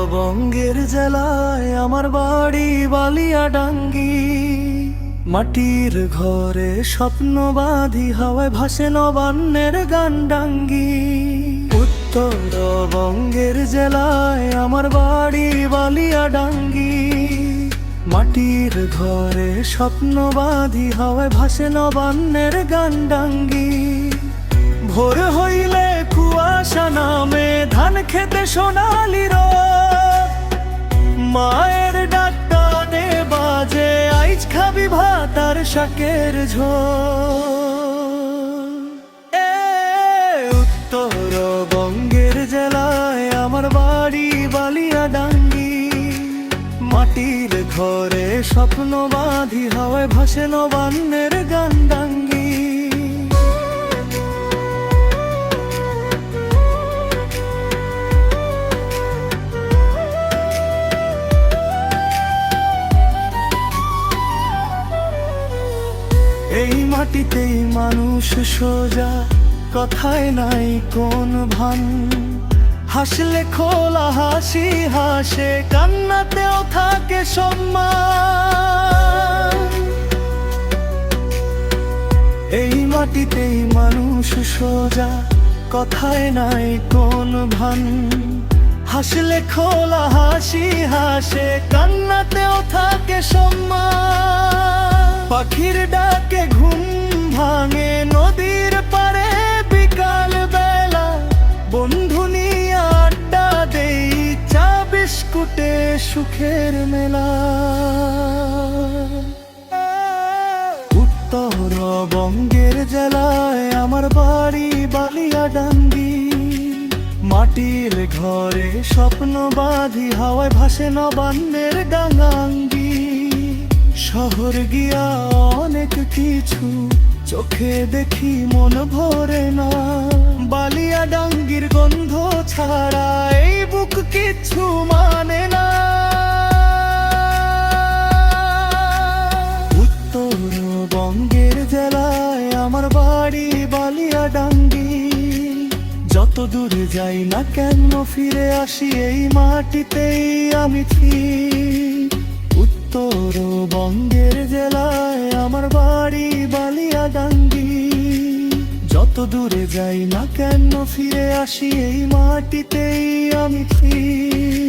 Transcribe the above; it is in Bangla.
উত্তরবঙ্গের জেলায় আমার বাড়ি বালিয়াডাঙ্গি। মাটির ঘরে স্বপ্ন বাঁধি, হাওয়ায় ভাসে নবান্নের গান্ডাঙ্গি। উত্তরবঙ্গের জেলায় আমার বাড়ি বালিয়াডাঙ্গি। মাটির ঘরে স্বপ্ন বাঁধি, হাওয়ায় ভাসে নবান্নের গান্ডাঙ্গি। ভোর হইলে কুয়াশা নামে, ধান খেতে সোনালি রোদ। মায়ের ডাক কানে বাজে, আইজ খাবি ভাত আর শাকের ঝোল। উত্তরবঙ্গের জেলায় আমার বাড়ি বালিয়াডাঙ্গি। মাটির ঘরে স্বপ্ন বাঁধি, হাওয়ায় ভাসে নবান্নের গান্ডাঙ্গি। এই মাটিতেই মানুষ সোজা, কথায় নাই কোন ভান। হাসলে খোলা হাসি হাসে, কান্নাতেও থাকে সম্মান। এই মাটিতেই মানুষ সোজা, কথায় নাই কোন ভান। হাসলে খোলা হাসি হাসে, কান্নাতেও থাকে সম্মান। পাখির ডাকে ঘুম ভাঙে নদীর পারে বিকাল বেলা। বন্ধু নিয়ে আড্ডা দেই, চা বিস্কুটে সুখের মেলা। উত্তরবঙ্গের জেলায় আমার বাড়ি বালিয়াডাঙ্গি। মাটির ঘরে স্বপ্ন বাঁধি, হাওয়ায় ভাসে নবান্নের গাঙ্গাঙ্গি। শহর গিয়া অনেক কিছু চোখে দেখি, মন ভরে না। বালিয়াডাঙ্গির গন্ধ ছাড়া এই বুক কিচ্ছু মানে না। উত্তরবঙ্গের জেলায় আমার বাড়ি বালিয়াডাঙ্গি। যত দূরে যাই না কেন ফিরে আসি, এই মাটিতেই আমি ঠিক। উত্তরবঙ্গের জেলায় আমার বাড়ি বালিয়াডাঙ্গি। যত দূরে যাই না কেন ফিরে আসি, এই মাটিতেই আমি ঠিক।